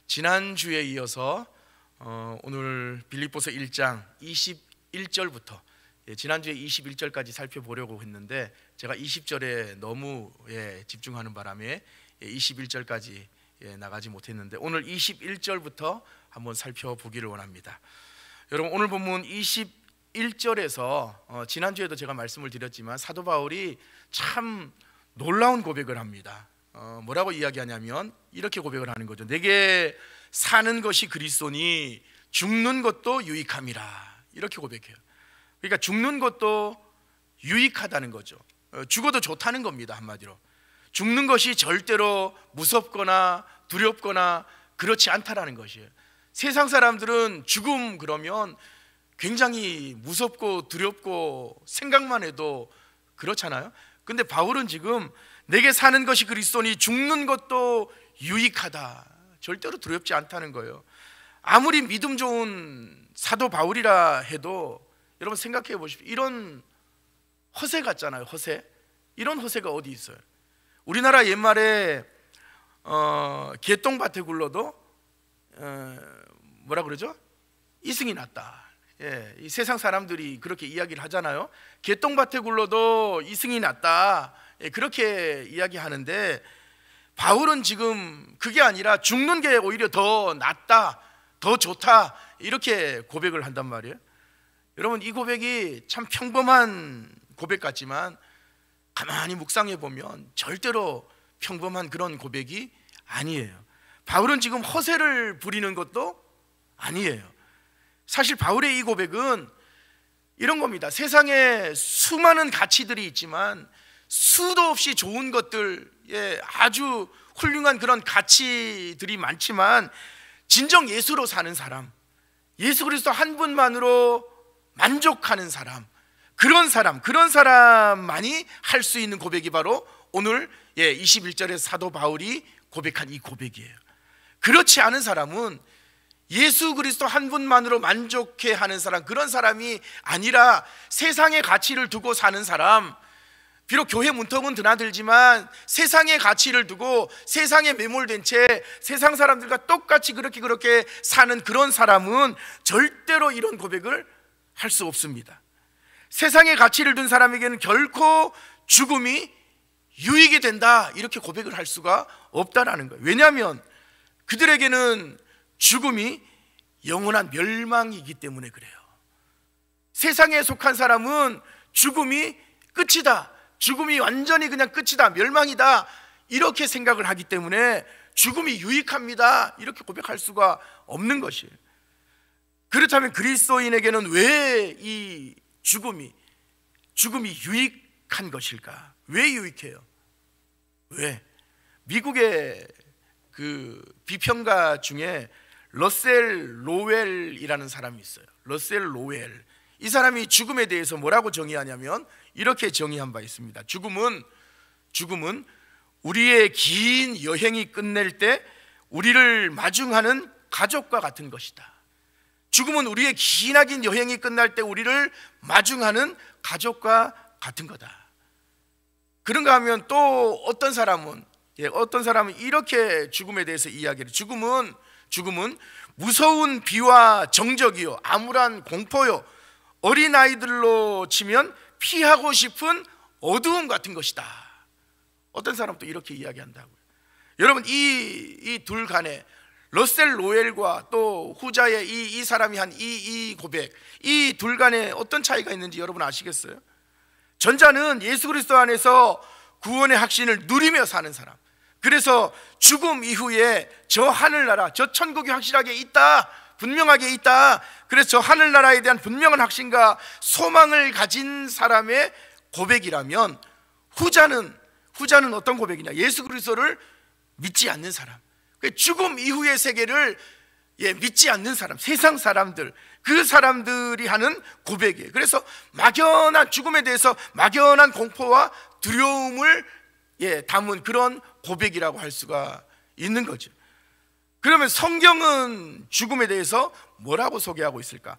지난주에 이어서 오늘 빌립보서 1장 21절부터 지난주에 21절까지 살펴보려고 했는데 제가 20절에 너무 집중하는 바람에 21절까지 나가지 못했는데 오늘 21절부터 한번 살펴보기를 원합니다. 여러분, 오늘 본문 21절에서 지난주에도 제가 말씀을 드렸지만 사도 바울이 참 놀라운 고백을 합니다. 뭐라고 이야기하냐면 이렇게 고백을 하는 거죠. 내게 사는 것이 그리스도니 죽는 것도 유익함이라, 이렇게 고백해요. 그러니까 죽는 것도 유익하다는 거죠. 죽어도 좋다는 겁니다. 한마디로 죽는 것이 절대로 무섭거나 두렵거나 그렇지 않다라는 것이에요. 세상 사람들은 죽음 그러면 굉장히 무섭고 두렵고 생각만 해도 그렇잖아요. 근데 바울은 지금 내게 사는 것이 그리스도니 죽는 것도 유익하다, 절대로 두렵지 않다는 거예요. 아무리 믿음 좋은 사도 바울이라 해도 여러분 생각해 보십시오. 이런 허세 같잖아요. 허세. 이런 허세가 어디 있어요? 우리나라 옛말에 개똥밭에 굴러도 뭐라 그러죠? 이승이 났다. 이 세상 사람들이 그렇게 이야기를 하잖아요. 개똥밭에 굴러도 이승이 났다, 그렇게 이야기하는데 바울은 지금 그게 아니라 죽는 게 오히려 더 낫다, 더 좋다, 이렇게 고백을 한단 말이에요. 여러분, 이 고백이 참 평범한 고백 같지만 가만히 묵상해 보면 절대로 평범한 그런 고백이 아니에요. 바울은 지금 허세를 부리는 것도 아니에요. 사실 바울의 이 고백은 이런 겁니다. 세상에 수많은 가치들이 있지만 수도 없이 좋은 것들, 아주 훌륭한 그런 가치들이 많지만 진정 예수로 사는 사람, 예수 그리스도 한 분만으로 만족하는 사람, 그런 사람만이 할 수 있는 고백이 바로 오늘 21절에 사도 바울이 고백한 이 고백이에요. 그렇지 않은 사람은 예수 그리스도 한 분만으로 만족해 하는 사람, 그런 사람이 아니라 세상의 가치를 두고 사는 사람, 비록 교회 문턱은 드나들지만 세상의 가치를 두고 세상에 매몰된 채 세상 사람들과 똑같이 그렇게 사는 그런 사람은 절대로 이런 고백을 할 수 없습니다. 세상의 가치를 둔 사람에게는 결코 죽음이 유익이 된다, 이렇게 고백을 할 수가 없다라는 거예요. 왜냐하면 그들에게는 죽음이 영원한 멸망이기 때문에 그래요. 세상에 속한 사람은 죽음이 끝이다, 죽음이 완전히 그냥 끝이다, 멸망이다, 이렇게 생각을 하기 때문에 죽음이 유익합니다, 이렇게 고백할 수가 없는 것이에요. 그렇다면 그리스도인에게는 왜 이 죽음이 유익한 것일까? 왜 유익해요? 왜? 미국의 그 비평가 중에 러셀 로웰이라는 사람이 있어요. 러셀 로웰. 이 사람이 죽음에 대해서 뭐라고 정의하냐면 이렇게 정의한 바 있습니다. 죽음은 우리의 긴 여행이 끝낼 때 우리를 마중하는 가족과 같은 것이다. 죽음은 우리의 기나긴 여행이 끝날 때 우리를 마중하는 가족과 같은 거다. 그런가 하면 또 어떤 사람은 이렇게 죽음에 대해서 이야기를, 죽음은 무서운 비와 정적이요, 암울한 공포요, 어린아이들로 치면 피하고 싶은 어두움 같은 것이다. 어떤 사람은 또 이렇게 이야기한다고요. 여러분, 이 둘 간에 러셀 로웰과 또 후자의 이 사람이 한 이 고백, 이 둘 간에 어떤 차이가 있는지 여러분 아시겠어요? 전자는 예수 그리스도 안에서 구원의 확신을 누리며 사는 사람, 그래서 죽음 이후에 저 하늘나라, 저 천국이 확실하게 있다, 분명하게 있다, 그래서 저 하늘나라에 대한 분명한 확신과 소망을 가진 사람의 고백이라면 후자는 어떤 고백이냐? 예수 그리스도를 믿지 않는 사람, 죽음 이후의 세계를 믿지 않는 사람, 세상 사람들, 그 사람들이 하는 고백이에요. 그래서 막연한 죽음에 대해서 막연한 공포와 두려움을 담은 그런 고백이라고 할 수가 있는 거죠. 그러면 성경은 죽음에 대해서 뭐라고 소개하고 있을까?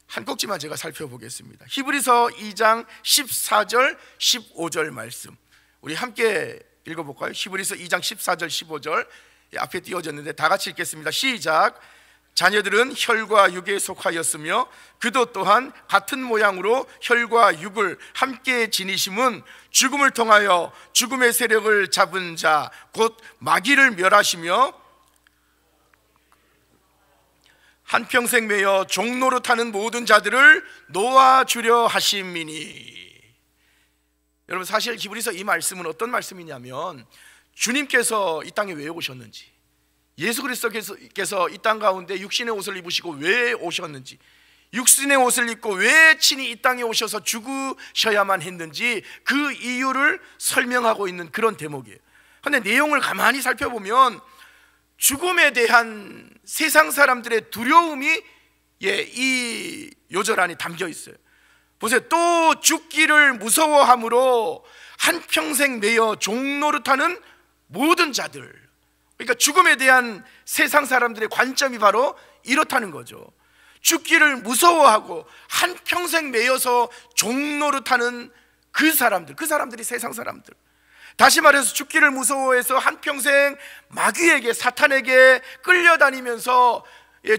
한 꼭지만 제가 살펴보겠습니다. 히브리서 2장 14절 15절 말씀, 우리 함께 읽어볼까요? 히브리서 2장 14절 15절 앞에 띄워졌는데 다 같이 읽겠습니다. 시작. 자녀들은 혈과 육에 속하였으며 그도 또한 같은 모양으로 혈과 육을 함께 지니심은 죽음을 통하여 죽음의 세력을 잡은 자 곧 마귀를 멸하시며 한평생 매여 종노릇하는 모든 자들을 놓아주려 하심이니. 여러분, 사실 히브리서 이 말씀은 어떤 말씀이냐면 주님께서 이 땅에 왜 오셨는지, 예수 그리스도께서 이 땅 가운데 육신의 옷을 입으시고 왜 오셨는지, 육신의 옷을 입고 왜 친히 이 땅에 오셔서 죽으셔야만 했는지 그 이유를 설명하고 있는 그런 대목이에요. 그런데 내용을 가만히 살펴보면 죽음에 대한 세상 사람들의 두려움이 이 요절 안에 담겨 있어요. 보세요. 또 죽기를 무서워함으로 한평생 매여 종노릇하는 모든 자들, 그러니까 죽음에 대한 세상 사람들의 관점이 바로 이렇다는 거죠. 죽기를 무서워하고 한평생 매여서 종노릇하는 그 사람들이 세상 사람들. 다시 말해서 죽기를 무서워해서 한평생 마귀에게, 사탄에게 끌려다니면서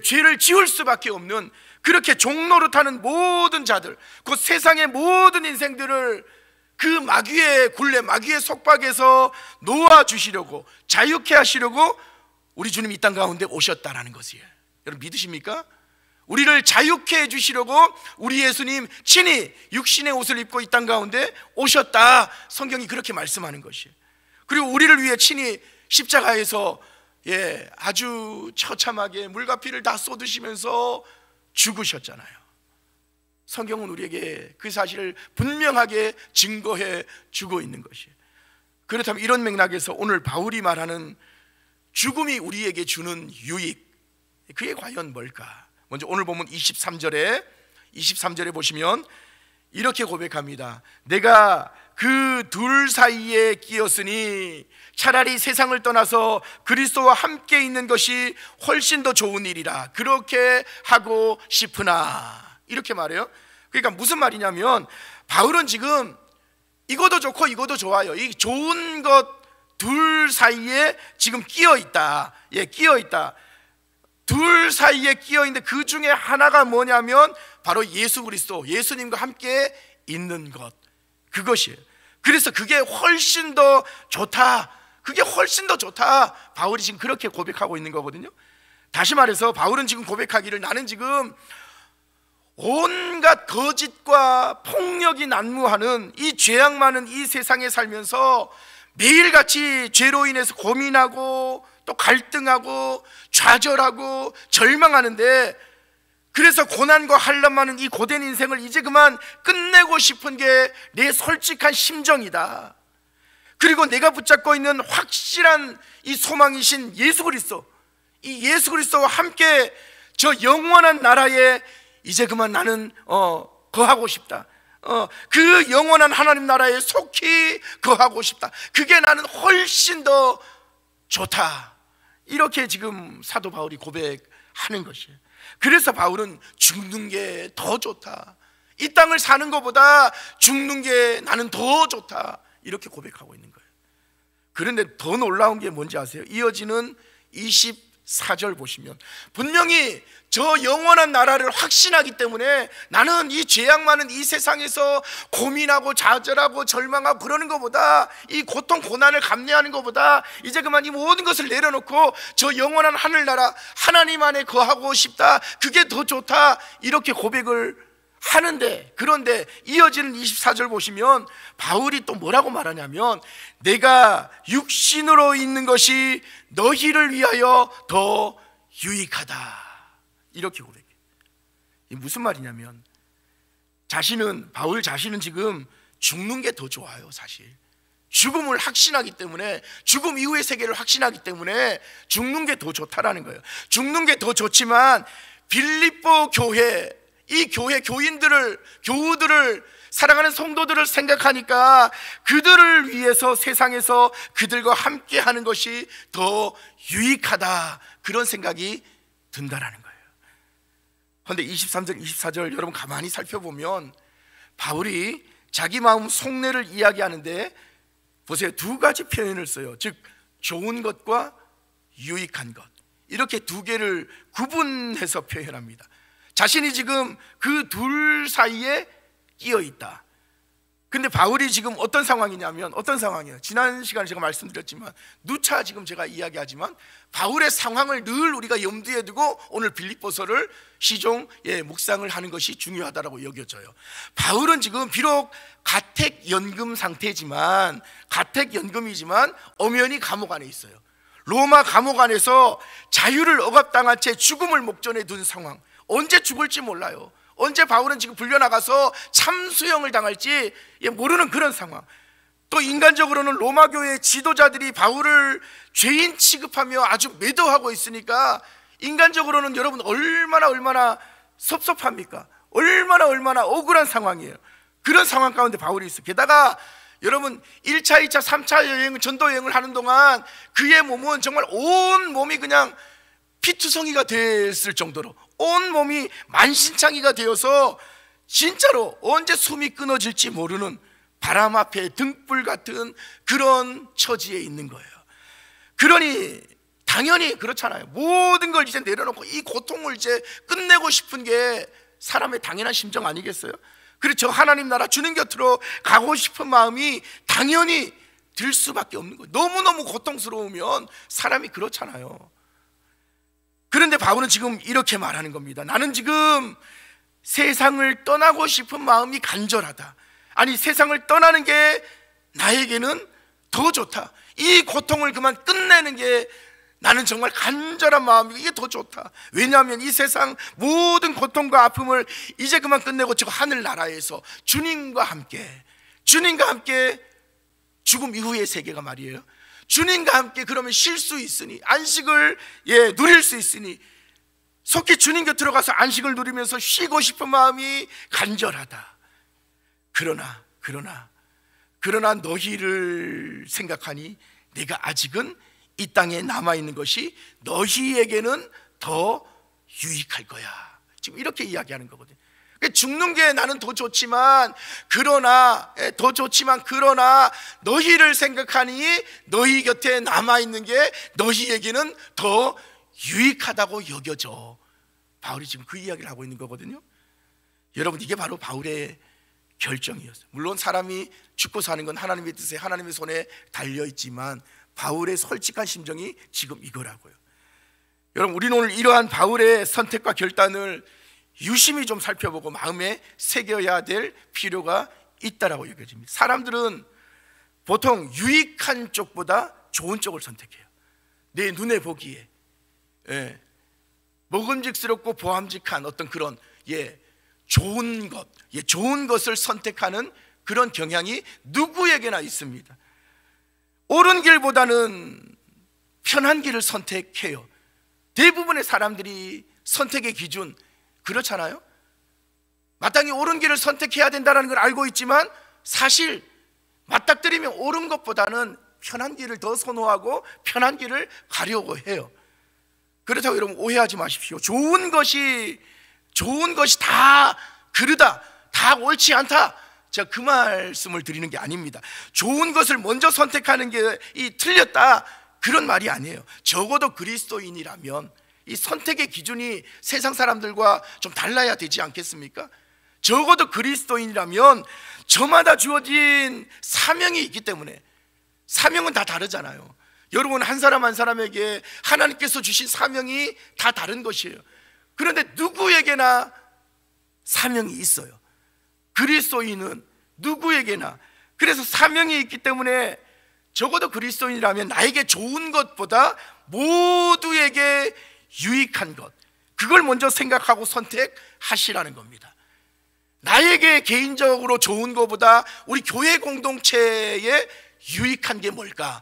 죄를 지을 수밖에 없는, 그렇게 종노릇하는 모든 자들, 그 세상의 모든 인생들을 그 마귀의 굴레, 마귀의 속박에서 놓아주시려고, 자유케 하시려고 우리 주님이 이 땅 가운데 오셨다라는 것이에요. 여러분 믿으십니까? 우리를 자유케 해주시려고 우리 예수님 친히 육신의 옷을 입고 이 땅 가운데 오셨다, 성경이 그렇게 말씀하는 것이에요. 그리고 우리를 위해 친히 십자가에서 아주 처참하게 물과 피를 다 쏟으시면서 죽으셨잖아요. 성경은 우리에게 그 사실을 분명하게 증거해 주고 있는 것이에요. 그렇다면 이런 맥락에서 오늘 바울이 말하는 죽음이 우리에게 주는 유익, 그게 과연 뭘까? 먼저 오늘 보면 23절에 보시면 이렇게 고백합니다. 내가 그 둘 사이에 끼었으니 차라리 세상을 떠나서 그리스도와 함께 있는 것이 훨씬 더 좋은 일이라 그렇게 하고 싶으나, 이렇게 말해요. 그러니까 무슨 말이냐면 바울은 지금 이것도 좋고 이것도 좋아요. 이 좋은 것 둘 사이에 지금 끼어 있다. 끼어 있다. 둘 사이에 끼어 있는데 그 중에 하나가 뭐냐면 바로 예수 그리스도, 예수님과 함께 있는 것, 그것이에요. 그래서 그게 훨씬 더 좋다. 그게 훨씬 더 좋다. 바울이 지금 그렇게 고백하고 있는 거거든요. 다시 말해서 바울은 지금 고백하기를, 나는 지금 온갖 거짓과 폭력이 난무하는 이 죄악 많은 이 세상에 살면서 매일같이 죄로 인해서 고민하고 또 갈등하고 좌절하고 절망하는데, 그래서 고난과 환난 많은 이 고된 인생을 이제 그만 끝내고 싶은 게 내 솔직한 심정이다. 그리고 내가 붙잡고 있는 확실한 이 소망이신 예수 그리스도, 이 예수 그리스도와 함께 저 영원한 나라에 이제 그만 나는 거하고 싶다. 그 영원한 하나님 나라에 속히 거하고 싶다. 그게 나는 훨씬 더 좋다. 이렇게 지금 사도 바울이 고백하는 것이에요. 그래서 바울은 죽는 게 더 좋다, 이 땅을 사는 것보다 죽는 게 나는 더 좋다, 이렇게 고백하고 있는 거예요. 그런데 더 놀라운 게 뭔지 아세요? 이어지는 24절 보시면 분명히 저 영원한 나라를 확신하기 때문에 나는 이 죄악 많은 이 세상에서 고민하고 좌절하고 절망하고 그러는 것보다, 이 고통 고난을 감내하는 것보다 이제 그만 이 모든 것을 내려놓고 저 영원한 하늘나라 하나님 안에 거하고 싶다, 그게 더 좋다, 이렇게 고백을 하는데, 그런데 이어지는 24절 보시면 바울이 또 뭐라고 말하냐면 내가 육신으로 있는 것이 너희를 위하여 더 유익하다, 이렇게 고백해요. 이게 무슨 말이냐면 바울 자신은 지금 죽는 게 더 좋아요. 사실 죽음을 확신하기 때문에, 죽음 이후의 세계를 확신하기 때문에 죽는 게 더 좋다라는 거예요. 죽는 게 더 좋지만 빌립보 교회, 이 교회 교우들을 사랑하는 성도들을 생각하니까 그들을 위해서 세상에서 그들과 함께 하는 것이 더 유익하다, 그런 생각이 든다라는 거예요. 그런데 23절 24절 여러분 가만히 살펴보면 바울이 자기 마음 속내를 이야기하는데 보세요, 두 가지 표현을 써요. 즉 좋은 것과 유익한 것, 이렇게 두 개를 구분해서 표현합니다. 자신이 지금 그 둘 사이에 끼어 있다. 근데 바울이 지금 어떤 상황이냐면, 어떤 상황이에요? 지난 시간에 제가 말씀드렸지만, 누차 지금 제가 이야기하지만 바울의 상황을 늘 우리가 염두에 두고 오늘 빌립보서를 시종 묵상을 하는 것이 중요하다고 여겨져요. 바울은 지금 비록 가택연금 상태지만, 가택연금이지만 엄연히 감옥 안에 있어요. 로마 감옥 안에서 자유를 억압당한 채 죽음을 목전에 둔 상황, 언제 죽을지 몰라요. 언제 바울은 지금 불려나가서 참수형을 당할지 모르는 그런 상황. 또 인간적으로는 로마 교회의 지도자들이 바울을 죄인 취급하며 아주 매도하고 있으니까 인간적으로는 여러분 얼마나 섭섭합니까? 얼마나 억울한 상황이에요. 그런 상황 가운데 바울이 있어요. 게다가 여러분 1차, 2차, 3차 여행, 전도 여행을 하는 동안 그의 몸은 정말 온 몸이 그냥 피투성이가 됐을 정도로 온 몸이 만신창이가 되어서 진짜로 언제 숨이 끊어질지 모르는 바람 앞에 등불 같은 그런 처지에 있는 거예요. 그러니 당연히 그렇잖아요. 모든 걸 이제 내려놓고 이 고통을 이제 끝내고 싶은 게 사람의 당연한 심정 아니겠어요? 그렇죠. 하나님 나라 주님 곁으로 가고 싶은 마음이 당연히 들 수밖에 없는 거예요. 너무너무 고통스러우면 사람이 그렇잖아요. 그런데 바울은 지금 이렇게 말하는 겁니다. 나는 지금 세상을 떠나고 싶은 마음이 간절하다. 아니, 세상을 떠나는 게 나에게는 더 좋다. 이 고통을 그만 끝내는 게 나는 정말 간절한 마음이 이게 더 좋다. 왜냐하면 이 세상 모든 고통과 아픔을 이제 그만 끝내고 저 하늘나라에서 주님과 함께 죽음 이후의 세계가 말이에요. 주님과 함께 그러면 쉴 수 있으니, 안식을 누릴 수 있으니 속히 주님 곁으로 가서 안식을 누리면서 쉬고 싶은 마음이 간절하다. 그러나 너희를 생각하니 내가 아직은 이 땅에 남아있는 것이 너희에게는 더 유익할 거야. 지금 이렇게 이야기하는 거거든요. 죽는 게 나는 더 좋지만 그러나 너희를 생각하니 너희 곁에 남아있는 게 너희에게는 더 유익하다고 여겨져. 바울이 지금 그 이야기를 하고 있는 거거든요. 여러분, 이게 바로 바울의 결정이었어요. 물론 사람이 죽고 사는 건 하나님의 뜻에, 하나님의 손에 달려있지만 바울의 솔직한 심정이 지금 이거라고요. 여러분, 우리는 오늘 이러한 바울의 선택과 결단을 유심히 좀 살펴보고 마음에 새겨야 될 필요가 있다라고 여겨집니다. 사람들은 보통 유익한 쪽보다 좋은 쪽을 선택해요. 내 눈에 보기에 먹음직스럽고 보암직한 어떤 그런 좋은 것을 선택하는 그런 경향이 누구에게나 있습니다. 옳은 길보다는 편한 길을 선택해요. 대부분의 사람들이 선택의 기준 그렇잖아요. 마땅히 옳은 길을 선택해야 된다는 걸 알고 있지만 사실 맞닥뜨리면 옳은 것보다는 편한 길을 더 선호하고 편한 길을 가려고 해요. 그렇다고 여러분 오해하지 마십시오. 좋은 것이 다 그르다, 다 옳지 않다, 제가 그 말씀을 드리는 게 아닙니다. 좋은 것을 먼저 선택하는 게 틀렸다, 그런 말이 아니에요. 적어도 그리스도인이라면 이 선택의 기준이 세상 사람들과 좀 달라야 되지 않겠습니까? 적어도 그리스도인이라면 저마다 주어진 사명이 있기 때문에, 사명은 다 다르잖아요. 여러분, 한 사람 한 사람에게 하나님께서 주신 사명이 다 다른 것이에요. 그런데 누구에게나 사명이 있어요. 그리스도인은 누구에게나. 그래서 사명이 있기 때문에 적어도 그리스도인이라면 나에게 좋은 것보다 모두에게 유익한 것, 그걸 먼저 생각하고 선택하시라는 겁니다. 나에게 개인적으로 좋은 것보다 우리 교회 공동체에 유익한 게 뭘까?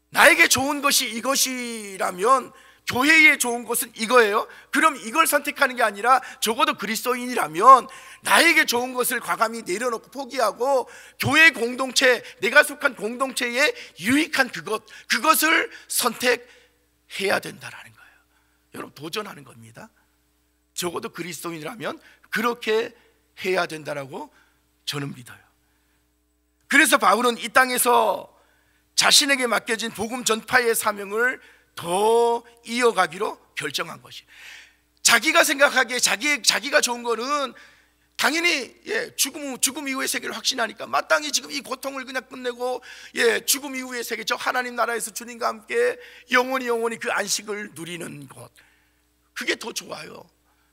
나에게 좋은 것이 이것이라면 교회에 좋은 것은 이거예요. 그럼 이걸 선택하는 게 아니라 적어도 그리스도인이라면 나에게 좋은 것을 과감히 내려놓고 포기하고 교회 공동체, 내가 속한 공동체에 유익한 그것을 선택해야 된다라는 거예요. 여러분, 도전하는 겁니다. 적어도 그리스도인이라면 그렇게 해야 된다라고 저는 믿어요. 그래서 바울은 이 땅에서 자신에게 맡겨진 복음 전파의 사명을 더 이어가기로 결정한 것이. 자기가 생각하기에 자기가 좋은 거는 당연히 죽음 이후의 세계를 확신하니까 마땅히 지금 이 고통을 그냥 끝내고 죽음 이후의 세계, 저 하나님 나라에서 주님과 함께 영원히 그 안식을 누리는 것, 그게 더 좋아요.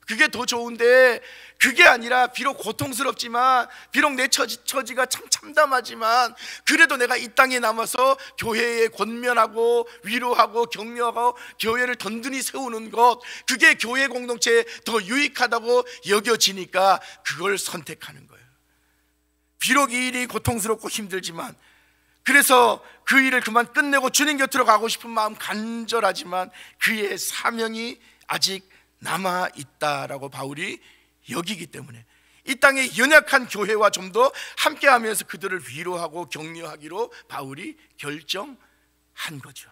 그게 더 좋은데 그게 아니라 비록 고통스럽지만, 비록 내 처지가 참 참담하지만 그래도 내가 이 땅에 남아서 교회에 권면하고 위로하고 격려하고 교회를 든든히 세우는 것, 그게 교회 공동체에 더 유익하다고 여겨지니까 그걸 선택하는 거예요. 비록 이 일이 고통스럽고 힘들지만, 그래서 그 일을 그만 끝내고 주님 곁으로 가고 싶은 마음 간절하지만 그의 사명이 아직 남아있다라고 바울이 여기기 때문에 이 땅의 연약한 교회와 좀 더 함께하면서 그들을 위로하고 격려하기로 바울이 결정한 거죠.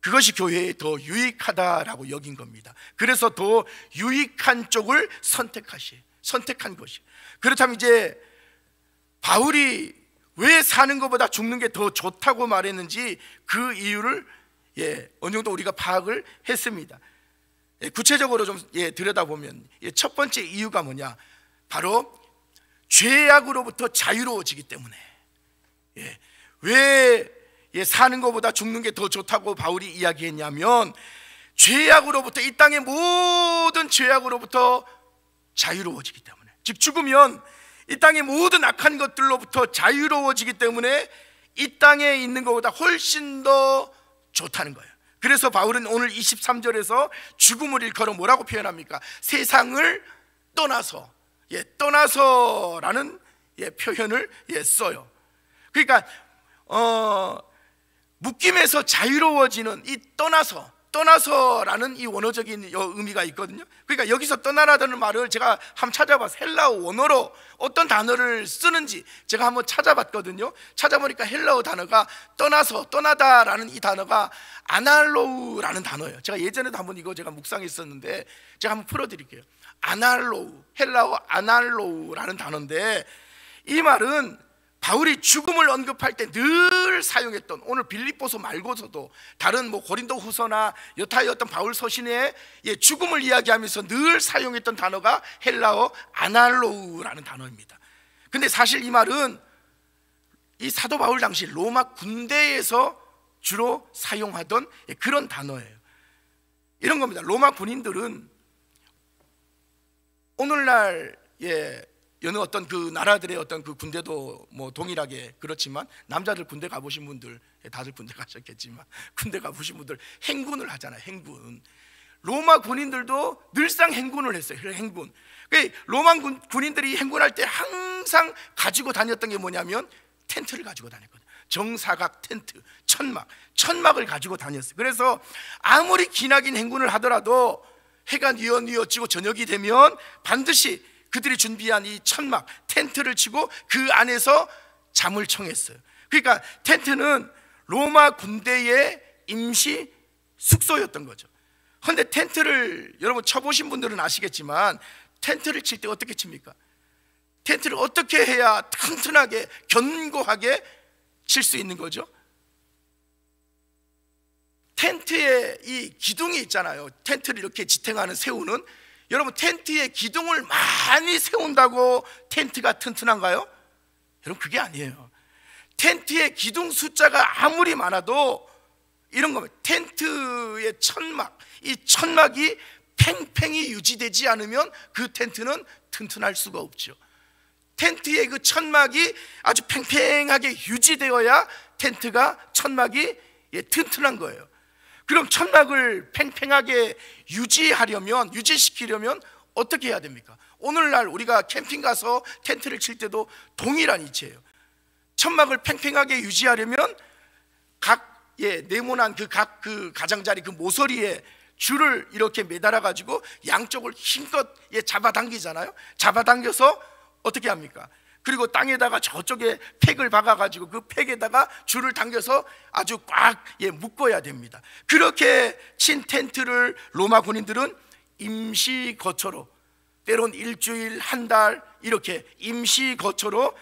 그것이 교회에 더 유익하다라고 여긴 겁니다. 그래서 더 유익한 쪽을 선택한 것이. 그렇다면 이제 바울이 왜 사는 것보다 죽는 게 더 좋다고 말했는지 그 이유를 어느 정도 우리가 파악을 했습니다. 구체적으로 좀 들여다보면 첫 번째 이유가 뭐냐, 바로 죄악으로부터 자유로워지기 때문에. 왜 사는 것보다 죽는 게 더 좋다고 바울이 이야기했냐면, 죄악으로부터, 이 땅의 모든 죄악으로부터 자유로워지기 때문에. 즉 죽으면 이 땅의 모든 악한 것들로부터 자유로워지기 때문에 이 땅에 있는 것보다 훨씬 더 좋다는 거예요. 그래서 바울은 오늘 23절에서 죽음을 일컬어 뭐라고 표현합니까? 세상을 떠나서라는 표현을 써요. 그러니까 묶임에서 자유로워지는 이 떠나서라는 이 원어적인 의미가 있거든요. 그러니까 여기서 떠나라는 말을 제가 한번 찾아봐서 헬라어 원어로 어떤 단어를 쓰는지 제가 한번 찾아봤거든요. 찾아보니까 헬라어 단어가 떠나다라는 이 단어가 아날로우라는 단어예요. 제가 예전에도 한번 이거 제가 묵상했었는데 제가 한번 풀어드릴게요. 헬라어 아날로우라는 단어인데, 이 말은 바울이 죽음을 언급할 때 늘 사용했던, 오늘 빌립보서 말고서도 다른 고린도 후서나 여타의 어떤 바울 서신에 죽음을 이야기하면서 늘 사용했던 단어가 헬라어 아날로우라는 단어입니다. 근데 사실 이 말은 이 사도 바울 당시 로마 군대에서 주로 사용하던 그런 단어예요. 이런 겁니다. 로마 군인들은 오늘날 여느 어떤 그 나라들의 어떤 그 군대도 동일하게 그렇지만, 남자들 군대 가보신 분들, 다들 군대 가셨겠지만 군대 가보신 분들 행군을 하잖아요. 행군. 로마 군인들도 늘상 행군을 했어요. 행군. 로마 군인들이 행군할 때 항상 가지고 다녔던 게 뭐냐면 텐트를 가지고 다녔거든요. 정사각 텐트, 천막을 가지고 다녔어요. 그래서 아무리 기나긴 행군을 하더라도 해가 뉘어지고 저녁이 되면 반드시 그들이 준비한 이 천막, 텐트를 치고 그 안에서 잠을 청했어요. 그러니까 텐트는 로마 군대의 임시 숙소였던 거죠. 그런데 텐트를 여러분 쳐보신 분들은 아시겠지만, 텐트를 칠 때 어떻게 칩니까? 텐트를 어떻게 해야 튼튼하게 견고하게 칠 수 있는 거죠? 텐트에 이 기둥이 있잖아요. 텐트를 이렇게 지탱하는, 세우는. 여러분, 텐트에 기둥을 많이 세운다고 텐트가 튼튼한가요? 여러분, 그게 아니에요. 텐트의 기둥 숫자가 아무리 많아도 이런 겁니다. 텐트의 천막, 이 천막이 팽팽히 유지되지 않으면 그 텐트는 튼튼할 수가 없죠. 텐트의 그 천막이 아주 팽팽하게 유지되어야 천막이 튼튼한 거예요. 그럼 천막을 팽팽하게 유지시키려면 어떻게 해야 됩니까? 오늘날 우리가 캠핑 가서 텐트를 칠 때도 동일한 이치예요. 천막을 팽팽하게 유지하려면 네모난 각 가장자리 그 모서리에 줄을 이렇게 매달아 가지고 양쪽을 힘껏 잡아당기잖아요. 잡아당겨서 어떻게 합니까? 그리고 땅에다가 저쪽에 팩을 박아가지고 그 팩에다가 줄을 당겨서 아주 꽉 묶어야 됩니다. 그렇게 친 텐트를 로마 군인들은 임시 거처로, 때론 일주일, 한 달 이렇게 임시 거처로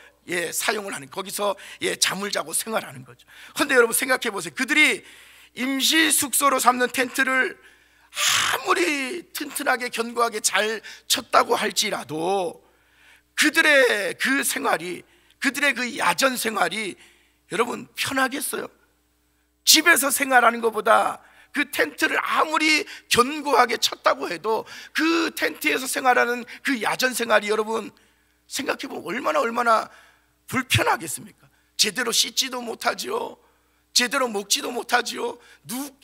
사용을 하는, 거기서 잠을 자고 생활하는 거죠. 그런데 여러분 생각해 보세요. 그들이 임시 숙소로 삼는 텐트를 아무리 튼튼하게 견고하게 잘 쳤다고 할지라도 그들의 그 생활이, 그들의 그 야전 생활이 여러분 편하겠어요? 집에서 생활하는 것보다 그 텐트를 아무리 견고하게 쳤다고 해도 그 텐트에서 생활하는 그 야전 생활이 여러분 생각해보면 얼마나 불편하겠습니까? 제대로 씻지도 못하지요, 제대로 먹지도 못하지요.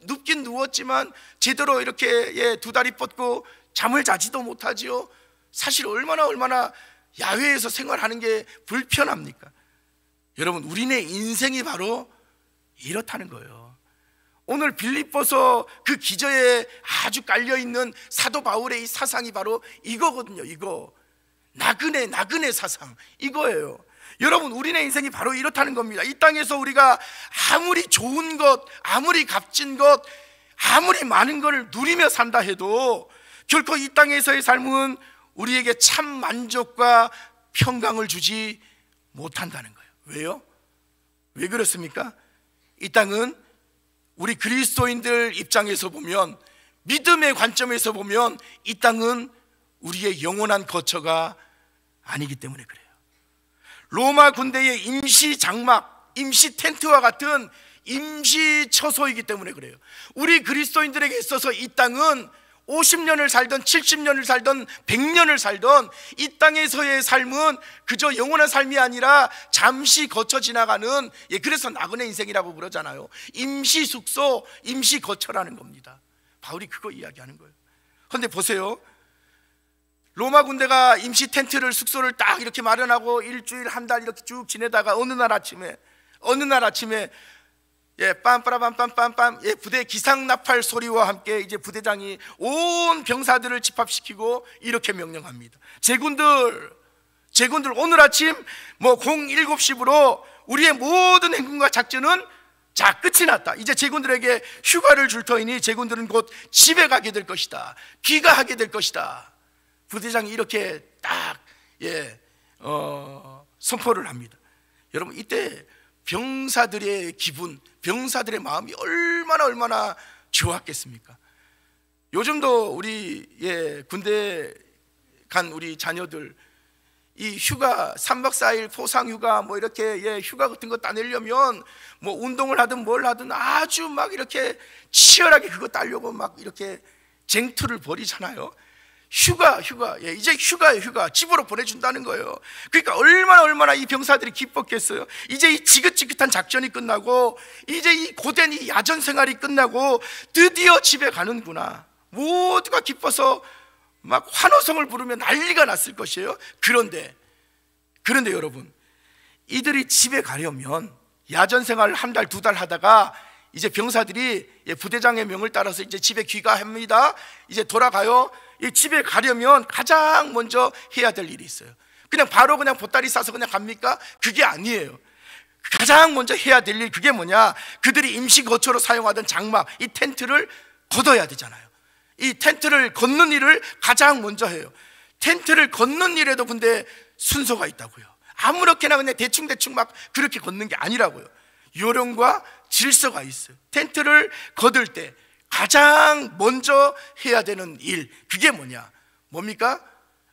눕긴 누웠지만 제대로 이렇게 두 다리 뻗고 잠을 자지도 못하지요. 사실 얼마나 야외에서 생활하는 게 불편합니까? 여러분, 우리네 인생이 바로 이렇다는 거예요. 오늘 빌립보서 그 기저에 아주 깔려있는 사도 바울의 이 사상이 바로 이거거든요. 이거 나그네 사상, 이거예요. 여러분, 우리네 인생이 바로 이렇다는 겁니다. 이 땅에서 우리가 아무리 좋은 것, 아무리 값진 것, 아무리 많은 걸 누리며 산다 해도 결코 이 땅에서의 삶은 우리에게 참 만족과 평강을 주지 못한다는 거예요. 왜요? 왜 그렇습니까? 이 땅은 우리 그리스도인들 입장에서 보면, 믿음의 관점에서 보면 이 땅은 우리의 영원한 거처가 아니기 때문에 그래요. 로마 군대의 임시 장막, 임시 텐트와 같은 임시 처소이기 때문에 그래요. 우리 그리스도인들에게 있어서 이 땅은 50년을 살던 70년을 살던 100년을 살던 이 땅에서의 삶은 그저 영원한 삶이 아니라 잠시 거쳐 지나가는, 그래서 나그네 인생이라고 그러잖아요. 임시 숙소, 임시 거처라는 겁니다. 바울이 그거 이야기하는 거예요. 그런데 보세요, 로마 군대가 임시 텐트를, 숙소를 딱 이렇게 마련하고 일주일, 한 달 이렇게 쭉 지내다가 어느 날 아침에 빰빠라빰빰빰빰, 부대 기상나팔 소리와 함께 이제 부대장이 온 병사들을 집합시키고 이렇게 명령합니다. 제군들 오늘 아침 07시부로 우리의 모든 행군과 작전은 자, 끝이 났다. 이제 제군들에게 휴가를 줄 터이니 제군들은 곧 집에 가게 될 것이다. 귀가하게 될 것이다. 부대장이 이렇게 딱 선포를 합니다. 여러분, 이때 병사들의 기분, 병사들의 마음이 얼마나 좋았겠습니까? 요즘도 우리 군대 간 우리 자녀들 이 휴가 3박 4일 포상 휴가 이렇게 휴가 같은 거 따내려면 운동을 하든 뭘 하든 아주 막 이렇게 치열하게 그거 따려고 막 이렇게 쟁투를 벌이잖아요. 휴가, 이제 휴가예요. 휴가 집으로 보내준다는 거예요. 그러니까 얼마나 이 병사들이 기뻤겠어요. 이제 이 지긋지긋한 작전이 끝나고 이제 이 고된 이 야전 생활이 끝나고 드디어 집에 가는구나. 모두가 기뻐서 막 환호성을 부르며 난리가 났을 것이에요. 그런데 여러분, 이들이 집에 가려면 야전 생활을 한 달, 두 달 하다가 이제 병사들이 부대장의 명을 따라서 이제 집에 귀가합니다. 이제 돌아가요. 집에 가려면 가장 먼저 해야 될 일이 있어요. 바로 보따리 싸서 그냥 갑니까? 그게 아니에요. 가장 먼저 해야 될 일, 그게 뭐냐? 그들이 임시 거처로 사용하던 장막, 이 텐트를 걷어야 되잖아요. 이 텐트를 걷는 일을 가장 먼저 해요. 텐트를 걷는 일에도 근데 순서가 있다고요. 아무렇게나 그냥 대충 막 그렇게 걷는 게 아니라고요. 요령과 질서가 있어요. 텐트를 걷을 때 가장 먼저 해야 되는 일, 그게 뭡니까?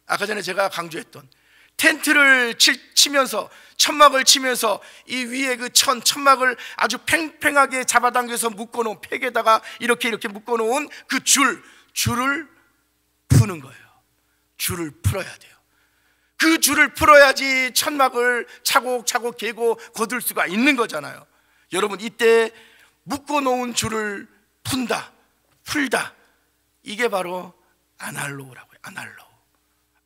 아까 전에 제가 강조했던 텐트를 치면서, 천막을 치면서 이 위에 그 천막을 아주 팽팽하게 잡아당겨서 묶어놓은 팩에다가 이렇게 묶어놓은 그 줄을 푸는 거예요. 줄을 풀어야 돼요. 그 줄을 풀어야지 천막을 차곡차곡 개고 거둘 수가 있는 거잖아요. 여러분, 이때 묶어놓은 줄을 풀다, 이게 바로 아날로우라고요.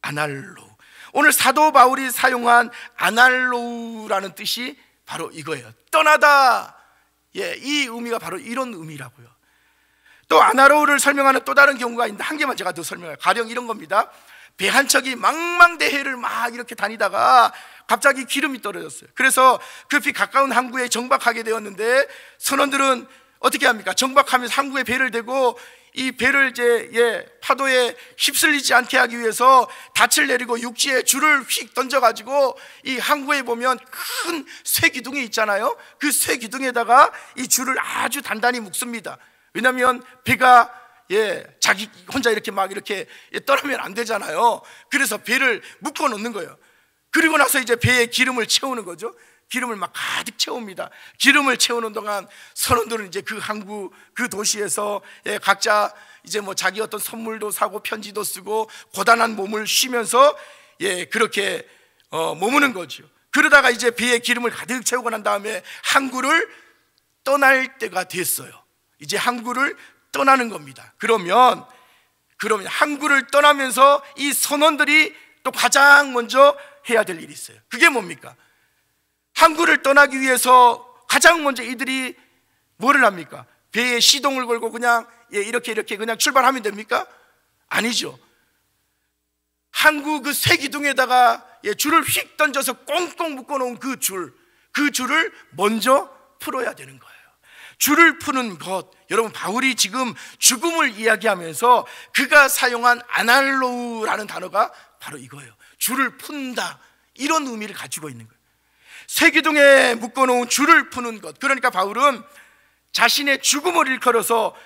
아날로우. 오늘 사도 바울이 사용한 아날로우라는 뜻이 바로 이거예요. 떠나다. 이 의미가 바로 이런 의미라고요. 또 아날로우를 설명하는 또 다른 경우가 있는데 한 개만 제가 더 설명해요. 가령 이런 겁니다. 배 한 척이 망망대해를 막 이렇게 다니다가 갑자기 기름이 떨어졌어요. 그래서 급히 가까운 항구에 정박하게 되었는데 선원들은 어떻게 합니까? 정박하면서 항구에 배를 대고 이 배를 이제 파도에 휩쓸리지 않게 하기 위해서 닻을 내리고 육지에 줄을 휙 던져가지고 이 항구에 보면 큰 쇠기둥이 있잖아요. 그 쇠기둥에다가 이 줄을 아주 단단히 묶습니다. 왜냐하면 배가 자기 혼자 이렇게 막 이렇게 떠나면 안 되잖아요. 그래서 배를 묶어 놓는 거예요. 그리고 나서 이제 배에 기름을 채우는 거죠. 기름을 막 가득 채웁니다. 기름을 채우는 동안 선원들은 이제 그 항구, 그 도시에서 각자 이제 뭐 자기 어떤 선물도 사고 편지도 쓰고 고단한 몸을 쉬면서 그렇게 머무는 거죠. 그러다가 이제 배에 기름을 가득 채우고 난 다음에 항구를 떠날 때가 됐어요. 이제 항구를 떠나는 겁니다. 그러면 항구를 떠나면서 이 선원들이 또 가장 먼저 해야 될 일이 있어요. 그게 뭡니까? 항구를 떠나기 위해서 가장 먼저 이들이 뭐를 합니까? 배에 시동을 걸고 그냥 이렇게 그냥 출발하면 됩니까? 아니죠. 항구 그 쇠기둥에다가 줄을 휙 던져서 꽁꽁 묶어놓은 그 줄을 먼저 풀어야 되는 거예요. 줄을 푸는 것, 여러분 바울이 지금 죽음을 이야기하면서 그가 사용한 아날로우라는 단어가 바로 이거예요. 줄을 푼다, 이런 의미를 가지고 있는 거예요. 쇠기둥에 묶어놓은 줄을 푸는 것. 그러니까 바울은 자신의 죽음을 일컬어서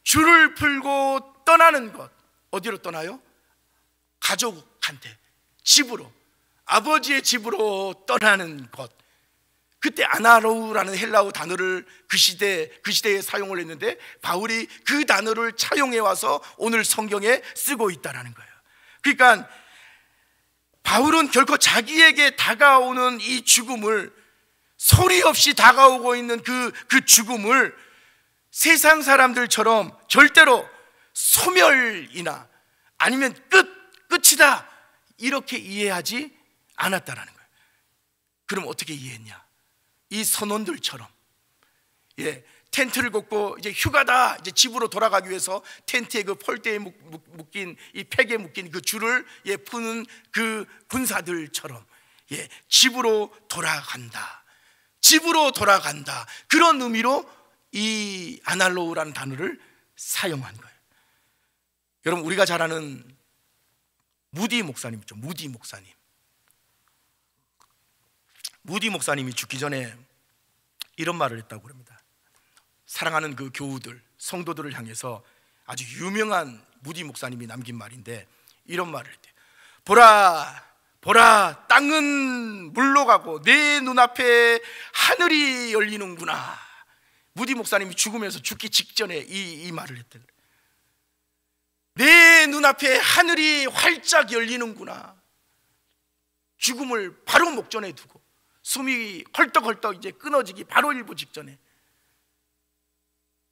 줄을 풀고 떠나는 것. 어디로 떠나요? 가족한테, 집으로, 아버지의 집으로 떠나는 것. 그때 아나로우라는 헬라어 단어를 그 시대에 사용을 했는데 바울이 그 단어를 차용해 와서 오늘 성경에 쓰고 있다는 거예요. 그러니까 바울은 결코 자기에게 다가오는 이 죽음을, 소리 없이 다가오고 있는 그 죽음을 세상 사람들처럼 절대로 소멸이나 아니면 끝이다 이렇게 이해하지 않았다라는 거예요. 그럼 어떻게 이해했냐? 이 선원들처럼 텐트를 걷고 이제 휴가다, 이제 집으로 돌아가기 위해서 텐트에 그 폴대에 묶인 이 팩에 묶인 그 줄을 푸는 그 군사들처럼 집으로 돌아간다, 그런 의미로 이 아날로우라는 단어를 사용한 거예요. 여러분, 우리가 잘 아는 무디 목사님 있죠. 무디 목사님이 죽기 전에 이런 말을 했다고 합니다. 사랑하는 그 교우들, 성도들을 향해서 아주 유명한 무디 목사님이 남긴 말인데 이런 말을 했대요. 보라, 땅은 물로 가고 내 눈앞에 하늘이 열리는구나. 무디 목사님이 죽으면서 죽기 직전에 이 말을 했대요. 내 눈앞에 하늘이 활짝 열리는구나. 죽음을 바로 목전에 두고 숨이 헐떡헐떡 이제 끊어지기 바로 일부 직전에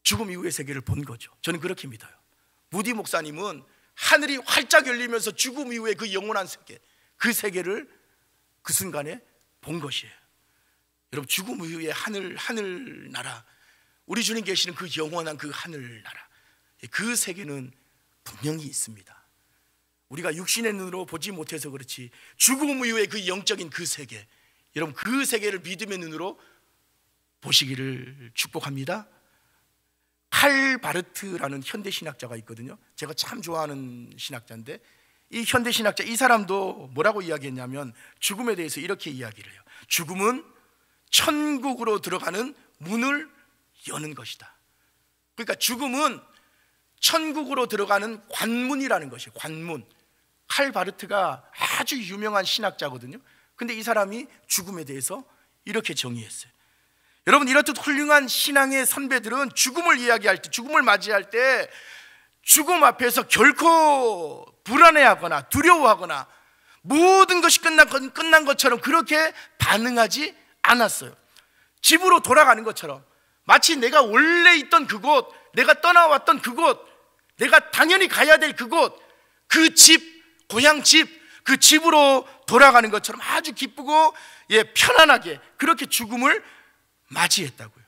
죽음 이후의 세계를 본 거죠. 저는 그렇게 믿어요. 무디 목사님은 하늘이 활짝 열리면서 죽음 이후의 그 영원한 세계, 그 세계를 그 순간에 본 것이에요. 여러분, 죽음 이후의 하늘나라, 우리 주님 계시는 그 영원한 그 하늘나라, 그 세계는 분명히 있습니다. 우리가 육신의 눈으로 보지 못해서 그렇지 죽음 이후의 그 영적인 그 세계, 여러분 그 세계를 믿음의 눈으로 보시기를 축복합니다. 칼 바르트라는 현대 신학자가 있거든요. 제가 참 좋아하는 신학자인데 이 현대 신학자, 이 사람도 뭐라고 이야기했냐면 죽음에 대해서 이렇게 이야기를 해요. 죽음은 천국으로 들어가는 문을 여는 것이다. 그러니까 죽음은 천국으로 들어가는 관문이라는 것이에요. 관문. 칼 바르트가 아주 유명한 신학자거든요. 근데 이 사람이 죽음에 대해서 이렇게 정의했어요. 여러분, 이렇듯 훌륭한 신앙의 선배들은 죽음을 이야기할 때, 죽음을 맞이할 때 죽음 앞에서 결코 불안해하거나 두려워하거나 모든 것이 끝난 것처럼 그렇게 반응하지 않았어요. 집으로 돌아가는 것처럼, 마치 내가 원래 있던 그곳, 내가 떠나왔던 그곳, 내가 당연히 가야 될 그곳, 그 집, 고향 집, 그 집으로 돌아가는 것처럼 아주 기쁘고 편안하게 그렇게 죽음을 맞이했다고요.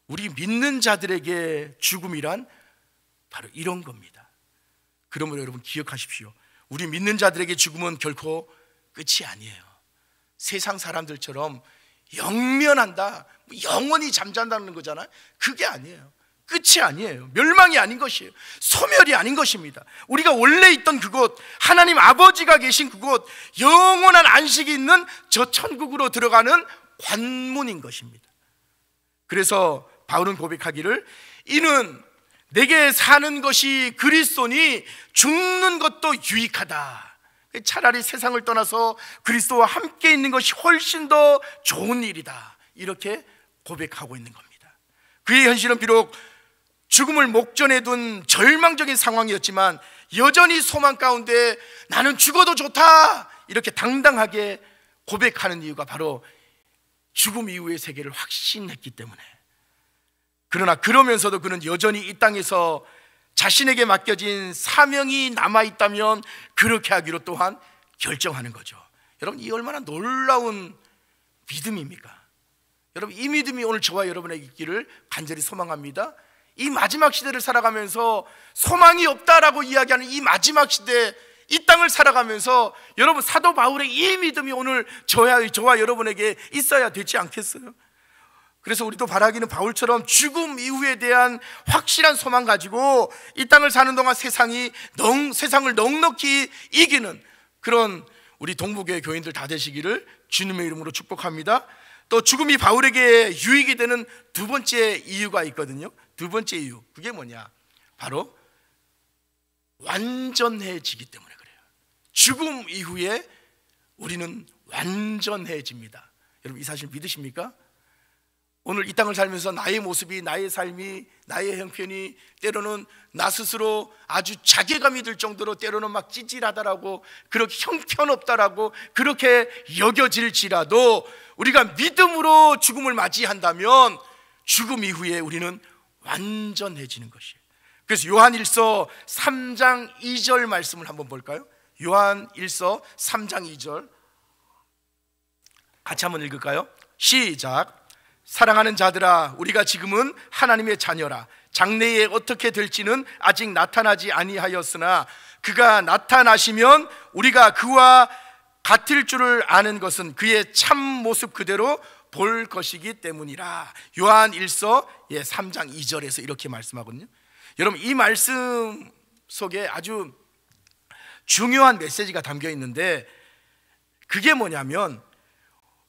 우리 믿는 자들에게 죽음이란 바로 이런 겁니다. 그러므로 여러분 기억하십시오. 우리 믿는 자들에게 죽음은 결코 끝이 아니에요. 세상 사람들처럼 영면한다, 영원히 잠잔다는 거잖아요. 그게 아니에요. 끝이 아니에요. 멸망이 아닌 것이에요. 소멸이 아닌 것입니다. 우리가 원래 있던 그곳, 하나님 아버지가 계신 그곳, 영원한 안식이 있는 저 천국으로 들어가는 관문인 것입니다. 그래서 바울은 고백하기를, 이는 내게 사는 것이 그리스도니 죽는 것도 유익하다. 차라리 세상을 떠나서 그리스도와 함께 있는 것이 훨씬 더 좋은 일이다, 이렇게 고백하고 있는 겁니다. 그의 현실은 비록 죽음을 목전에 둔 절망적인 상황이었지만 여전히 소망 가운데 나는 죽어도 좋다, 이렇게 당당하게 고백하는 이유가 바로 죽음 이후의 세계를 확신했기 때문에. 그러나 그러면서도 그는 여전히 이 땅에서 자신에게 맡겨진 사명이 남아있다면 그렇게 하기로 또한 결정하는 거죠. 여러분, 이 얼마나 놀라운 믿음입니까? 여러분, 이 믿음이 오늘 저와 여러분에게 있기를 간절히 소망합니다. 이 마지막 시대를 살아가면서 소망이 없다라고 이야기하는 이 마지막 시대, 이 땅을 살아가면서 여러분, 사도 바울의 이 믿음이 오늘 저와 여러분에게 있어야 되지 않겠어요? 그래서 우리도 바라기는 바울처럼 죽음 이후에 대한 확실한 소망 가지고 이 땅을 사는 동안 세상을 넉넉히 이기는 그런 우리 동부교회 교인들 다 되시기를 주님의 이름으로 축복합니다. 또 죽음이 바울에게 유익이 되는 두 번째 이유가 있거든요. 두 번째 이유, 그게 뭐냐? 바로 완전해지기 때문에 그래요. 죽음 이후에 우리는 완전해집니다. 여러분, 이 사실 믿으십니까? 오늘 이 땅을 살면서 나의 모습이, 나의 삶이, 나의 형편이 때로는 나 스스로 아주 자괴감이 들 정도로 때로는 막 찌질하다라고, 그렇게 형편없다라고 그렇게 여겨질지라도 우리가 믿음으로 죽음을 맞이한다면 죽음 이후에 우리는 완전해지는 것이에요. 그래서 요한일서 3장 2절 말씀을 한번 볼까요? 요한일서 3장 2절 같이 한번 읽을까요? 시작. 사랑하는 자들아, 우리가 지금은 하나님의 자녀라. 장래에 어떻게 될지는 아직 나타나지 아니하였으나 그가 나타나시면 우리가 그와 같을 줄을 아는 것은 그의 참 모습 그대로 볼 것이기 때문이라. 요한일서 3장 2절에서 이렇게 말씀하거든요. 여러분, 이 말씀 속에 아주 중요한 메시지가 담겨 있는데, 그게 뭐냐면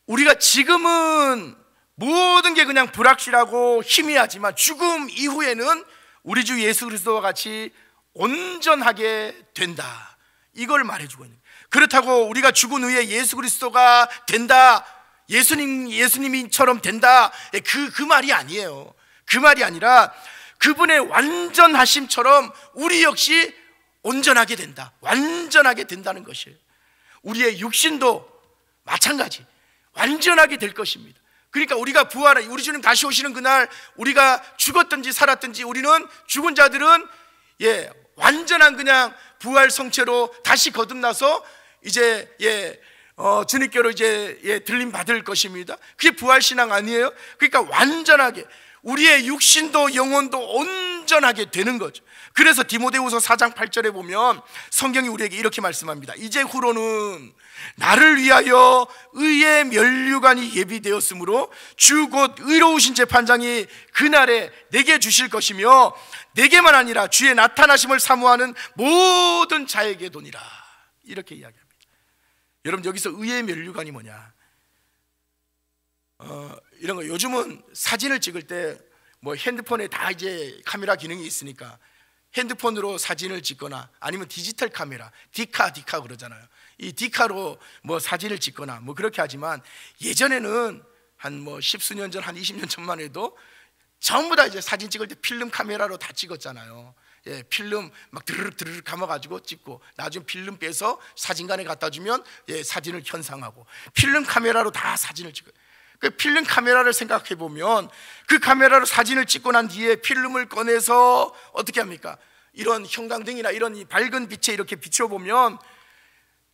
우리가 지금은 모든 게 그냥 불확실하고 희미하지만 죽음 이후에는 우리 주 예수 그리스도와 같이 온전하게 된다, 이걸 말해주고 있는 거예요. 그렇다고 우리가 죽은 후에 예수 그리스도가 된다, 예수님이처럼 된다, 그 말이 아니에요. 그 말이 아니라 그분의 완전하심처럼 우리 역시 온전하게 된다, 완전하게 된다는 것이에요. 우리의 육신도 마찬가지 완전하게 될 것입니다. 그러니까 우리가 부활해, 우리 주님 다시 오시는 그날 우리가 죽었든지 살았든지 우리는, 죽은 자들은 완전한 그냥 부활 성체로 다시 거듭나서 이제 주님께로 들림 받을 것입니다. 그게 부활 신앙 아니에요? 그러니까 완전하게 우리의 육신도 영혼도 온전하게 되는 거죠. 그래서 디모데후서 4장 8절에 보면 성경이 우리에게 이렇게 말씀합니다. 이제 후로는 나를 위하여 의의 면류관이 예비되었으므로 주 곧 의로우신 재판장이 그날에 내게 주실 것이며 내게만 아니라 주의 나타나심을 사모하는 모든 자에게 도니라, 이렇게 이야기합니다. 여러분, 여기서 의의 면류관이 뭐냐? 이런 거, 요즘은 사진을 찍을 때 뭐 핸드폰에 다 이제 카메라 기능이 있으니까 핸드폰으로 사진을 찍거나 아니면 디지털 카메라, 디카 그러잖아요. 이 디카로 뭐 사진을 찍거나 뭐 그렇게 하지만, 예전에는 한 뭐 십수년 전, 한 20년 전만 해도 전부 다 이제 사진 찍을 때 필름 카메라로 다 찍었잖아요. 필름 막 드르륵 감아가지고 찍고, 나중에 필름 빼서 사진관에 갖다 주면 사진을 현상하고, 필름 카메라로 다 사진을 찍어요. 그 필름 카메라를 생각해 보면, 그 카메라로 사진을 찍고 난 뒤에 필름을 꺼내서 어떻게 합니까? 이런 형광등이나 이런 밝은 빛에 이렇게 비춰보면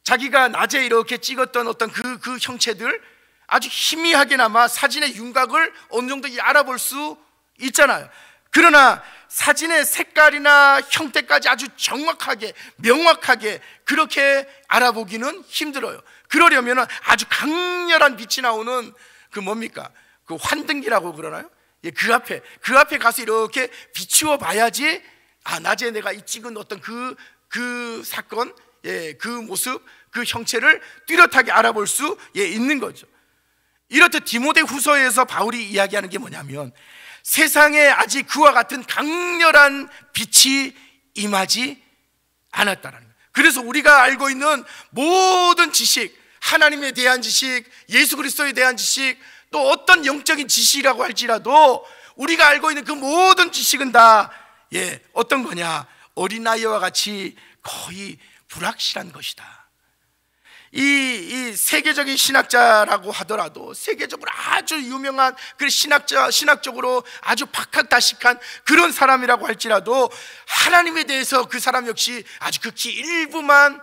자기가 낮에 이렇게 찍었던 어떤 그 형체들 아주 희미하게나마 사진의 윤곽을 어느 정도 알아볼 수 있잖아요. 그러나 사진의 색깔이나 형태까지 아주 정확하게, 명확하게 그렇게 알아보기는 힘들어요. 그러려면 아주 강렬한 빛이 나오는 그 뭡니까? 그 환등기라고 그러나요? 그 앞에 가서 이렇게 비추어 봐야지 낮에 내가 이 찍은 어떤 그 사건, 그 모습, 그 형체를 뚜렷하게 알아볼 수 있는 거죠. 이렇듯 디모데후서에서 바울이 이야기하는 게 뭐냐면 세상에 아직 그와 같은 강렬한 빛이 임하지 않았다라는 거예요. 그래서 우리가 알고 있는 모든 지식, 하나님에 대한 지식, 예수 그리스도에 대한 지식, 또 어떤 영적인 지식이라고 할지라도 우리가 알고 있는 그 모든 지식은 다 어떤 거냐? 어린아이와 같이 거의 불확실한 것이다. 이 세계적인 신학자라고 하더라도 세계적으로 아주 유명한 그 신학적으로 아주 박학다식한 그런 사람이라고 할지라도 하나님에 대해서 그 사람 역시 아주 극히 일부만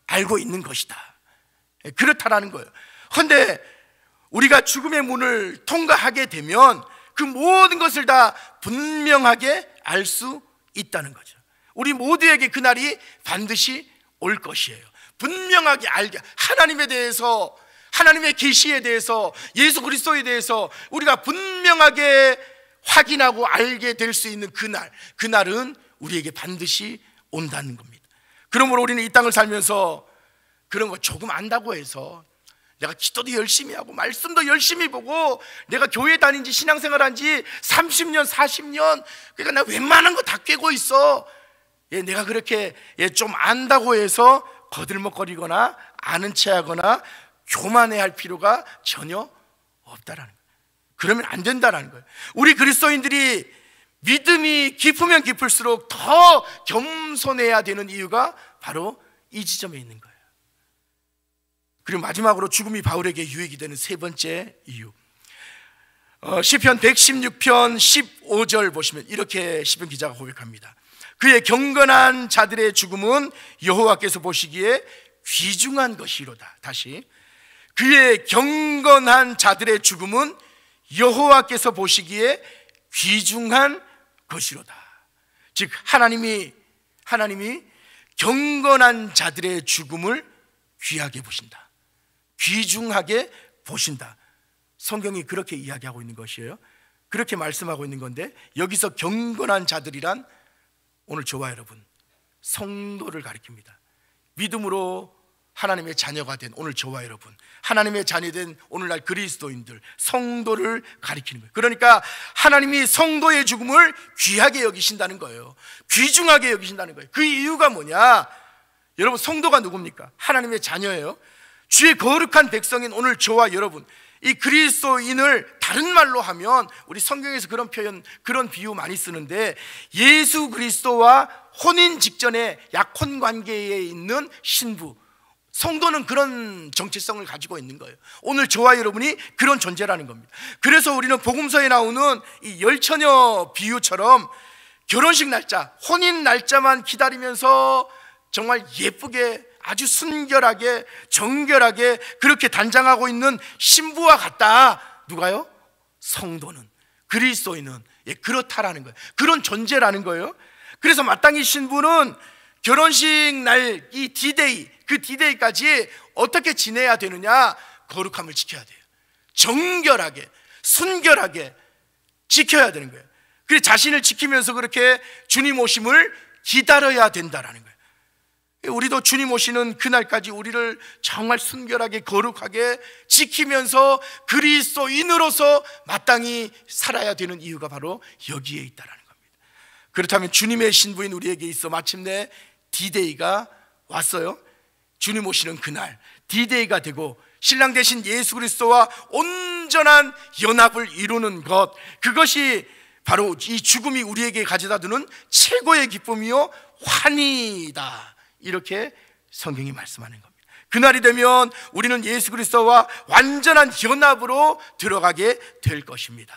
알고 있는 것이다. 그렇다라는 거예요. 그런데 우리가 죽음의 문을 통과하게 되면 그 모든 것을 다 분명하게 알 수 있다는 거죠. 우리 모두에게 그날이 반드시 올 것이에요. 분명하게 알게, 하나님에 대해서, 하나님의 계시에 대해서, 예수 그리스도에 대해서 우리가 분명하게 확인하고 알게 될 수 있는 그날은 우리에게 반드시 온다는 겁니다. 그러므로 우리는 이 땅을 살면서 그런 거 조금 안다고 해서 내가 기도도 열심히 하고 말씀도 열심히 보고 내가 교회 다닌 지 신앙생활 한 지 30년 40년 그러니까 나 웬만한 거 다 꿰고 있어. 내가 그렇게 좀 안다고 해서 거들먹거리거나 아는 체하거나 교만해할 필요가 전혀 없다라는 거예요. 그러면 안 된다라는 거예요. 우리 그리스도인들이 믿음이 깊으면 깊을수록 더 겸손해야 되는 이유가 바로 이 지점에 있는 거예요. 그리고 마지막으로 죽음이 바울에게 유익이 되는 세 번째 이유, 시편 116편 15절 보시면 이렇게 시편 기자가 고백합니다. 그의 경건한 자들의 죽음은 여호와께서 보시기에 귀중한 것이로다. 다시, 그의 경건한 자들의 죽음은 여호와께서 보시기에 귀중한 것이로다. 즉 하나님이 경건한 자들의 죽음을 귀하게 보신다, 귀중하게 보신다. 성경이 그렇게 이야기하고 있는 것이에요. 그렇게 말씀하고 있는 건데, 여기서 경건한 자들이란 오늘 저와 여러분 성도를 가리킵니다. 믿음으로 하나님의 자녀가 된 오늘 저와 여러분, 하나님의 자녀된 오늘날 그리스도인들, 성도를 가리키는 거예요. 그러니까 하나님이 성도의 죽음을 귀하게 여기신다는 거예요. 귀중하게 여기신다는 거예요. 그 이유가 뭐냐? 여러분, 성도가 누굽니까? 하나님의 자녀예요. 주의 거룩한 백성인 오늘 저와 여러분, 이 그리스도인을 다른 말로 하면 우리 성경에서 그런 표현, 그런 비유 많이 쓰는데, 예수 그리스도와 혼인 직전에 약혼 관계에 있는 신부, 성도는 그런 정체성을 가지고 있는 거예요. 오늘 저와 여러분이 그런 존재라는 겁니다. 그래서 우리는 복음서에 나오는 이 열처녀 비유처럼 결혼식 날짜, 혼인 날짜만 기다리면서 정말 예쁘게, 아주 순결하게, 정결하게 그렇게 단장하고 있는 신부와 같다. 누가요? 성도는, 그리스도인은 그렇다라는 거예요. 그런 존재라는 거예요. 그래서 마땅히 신부는 결혼식 날 이 디데이, 그 디데이까지 어떻게 지내야 되느냐? 거룩함을 지켜야 돼요. 정결하게, 순결하게 지켜야 되는 거예요. 그래서 자신을 지키면서 그렇게 주님 오심을 기다려야 된다라는 거예요. 우리도 주님 오시는 그날까지 우리를 정말 순결하게 거룩하게 지키면서 그리스도인으로서 마땅히 살아야 되는 이유가 바로 여기에 있다라는 겁니다. 그렇다면 주님의 신부인 우리에게 있어 마침내 디데이가 왔어요. 주님 오시는 그날 디데이가 되고 신랑 되신 예수 그리스도와 온전한 연합을 이루는 것, 그것이 바로 이 죽음이 우리에게 가져다 주는 최고의 기쁨이요 환희이다. 이렇게 성경이 말씀하는 겁니다. 그날이 되면 우리는 예수 그리스도와 완전한 연합으로 들어가게 될 것입니다.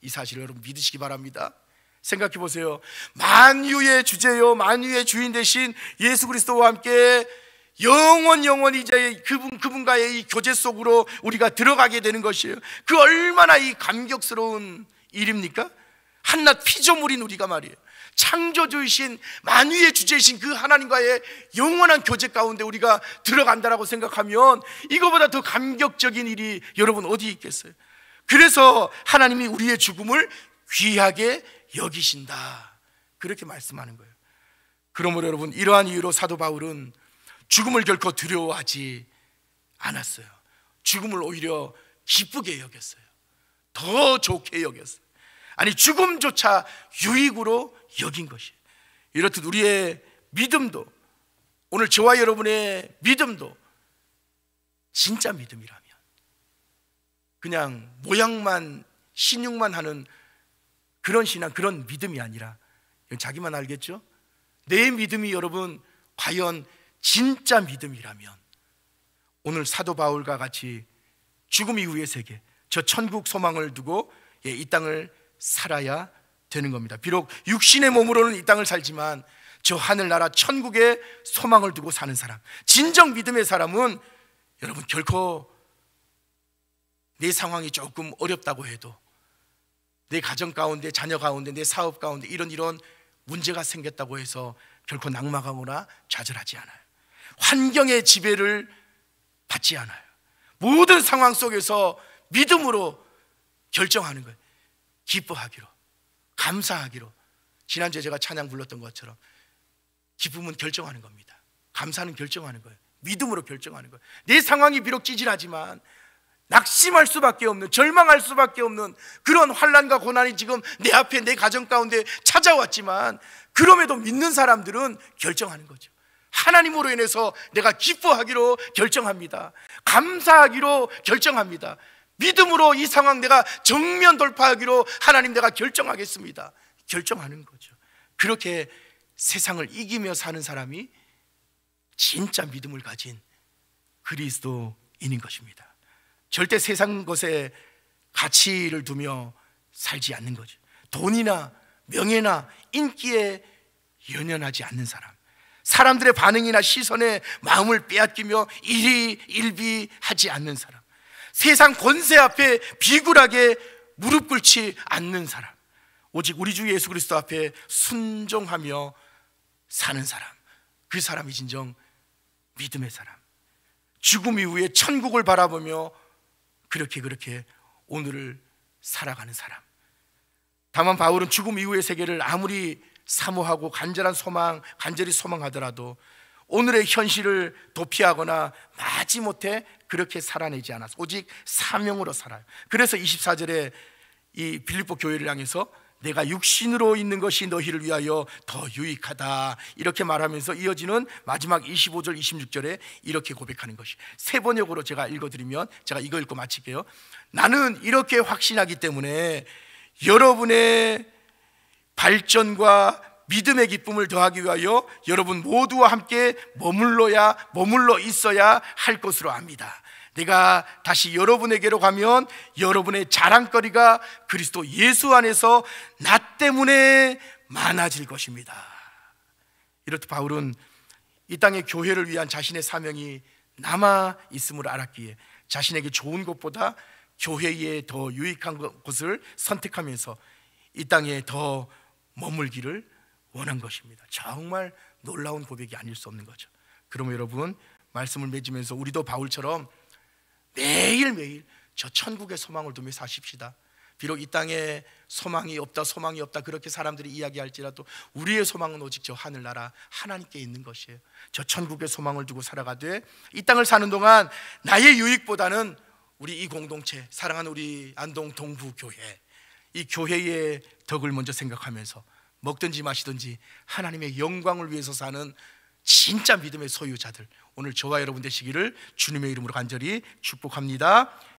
이 사실을 여러분 믿으시기 바랍니다. 생각해 보세요. 만유의 주제요, 만유의 주인 되신 예수 그리스도와 함께 영원히 이제 그분과의 이 교제 속으로 우리가 들어가게 되는 것이에요. 그 얼마나 이 감격스러운 일입니까? 한낱 피조물인 우리가 말이에요, 창조주이신 만유의 주제이신 그 하나님과의 영원한 교제 가운데 우리가 들어간다라고 생각하면 이거보다 더 감격적인 일이 여러분 어디 있겠어요? 그래서 하나님이 우리의 죽음을 귀하게 여기신다, 그렇게 말씀하는 거예요. 그러므로 여러분, 이러한 이유로 사도 바울은 죽음을 결코 두려워하지 않았어요. 죽음을 오히려 기쁘게 여겼어요. 더 좋게 여겼어요. 아니, 죽음조차 유익으로 여긴 것이에요. 이렇듯 우리의 믿음도, 오늘 저와 여러분의 믿음도 진짜 믿음이라면, 그냥 모양만 신용만 하는 그런 신앙, 그런 믿음이 아니라, 자기만 알겠죠? 내 믿음이 여러분 과연 진짜 믿음이라면 오늘 사도 바울과 같이 죽음 이후의 세계, 저 천국 소망을 두고 이 땅을 살아야 되는 겁니다. 비록 육신의 몸으로는 이 땅을 살지만 저 하늘나라 천국의 소망을 두고 사는 사람, 진정 믿음의 사람은 여러분 결코 내 상황이 조금 어렵다고 해도, 내 가정 가운데, 자녀 가운데, 내 사업 가운데 이런 문제가 생겼다고 해서 결코 낙망하거나 좌절하지 않아요. 환경의 지배를 받지 않아요. 모든 상황 속에서 믿음으로 결정하는 거예요. 기뻐하기로, 감사하기로. 지난주에 제가 찬양 불렀던 것처럼 기쁨은 결정하는 겁니다. 감사는 결정하는 거예요. 믿음으로 결정하는 거예요. 내 상황이 비록 찌질하지만 낙심할 수밖에 없는, 절망할 수밖에 없는 그런 환난과 고난이 지금 내 앞에, 내 가정 가운데 찾아왔지만 그럼에도 믿는 사람들은 결정하는 거죠. 하나님으로 인해서 내가 기뻐하기로 결정합니다. 감사하기로 결정합니다. 믿음으로 이 상황 내가 정면 돌파하기로 하나님 내가 결정하겠습니다, 결정하는 거죠. 그렇게 세상을 이기며 사는 사람이 진짜 믿음을 가진 그리스도인인 것입니다. 절대 세상 것에 가치를 두며 살지 않는 거죠. 돈이나 명예나 인기에 연연하지 않는 사람, 사람들의 반응이나 시선에 마음을 빼앗기며 일희일비하지 않는 사람, 세상 권세 앞에 비굴하게 무릎 꿇지 않는 사람, 오직 우리 주 예수 그리스도 앞에 순종하며 사는 사람, 그 사람이 진정 믿음의 사람, 죽음 이후에 천국을 바라보며 그렇게 오늘을 살아가는 사람. 다만 바울은 죽음 이후의 세계를 아무리 사모하고 간절히 소망하더라도 오늘의 현실을 도피하거나 마지못해 그렇게 살아내지 않았어. 오직 사명으로 살아요. 그래서 24절에 이 빌립보 교회를 향해서 내가 육신으로 있는 것이 너희를 위하여 더 유익하다, 이렇게 말하면서 이어지는 마지막 25절 26절에 이렇게 고백하는 것이, 세 번역으로 제가 읽어드리면, 제가 이거 읽고 마칠게요. 나는 이렇게 확신하기 때문에 여러분의 발전과 믿음의 기쁨을 더하기 위하여 여러분 모두와 함께 머물러 있어야 할 것으로 압니다. 내가 다시 여러분에게로 가면 여러분의 자랑거리가 그리스도 예수 안에서 나 때문에 많아질 것입니다. 이렇듯 바울은 이 땅의 교회를 위한 자신의 사명이 남아 있음을 알았기에 자신에게 좋은 것보다 교회에 더 유익한 것을 선택하면서 이 땅에 더 머물기를 원한 것입니다. 정말 놀라운 고백이 아닐 수 없는 거죠. 그러면 여러분, 말씀을 맺으면서 우리도 바울처럼 매일매일 저 천국의 소망을 두며 사십시다. 비록 이 땅에 소망이 없다 그렇게 사람들이 이야기할지라도 우리의 소망은 오직 저 하늘나라 하나님께 있는 것이에요. 저 천국의 소망을 두고 살아가되 이 땅을 사는 동안 나의 유익보다는 우리 이 공동체, 사랑하는 우리 안동 동부교회, 이 교회의 덕을 먼저 생각하면서 먹든지 마시든지 하나님의 영광을 위해서 사는 진짜 믿음의 소유자들, 오늘 저와 여러분 되시기를 주님의 이름으로 간절히 축복합니다.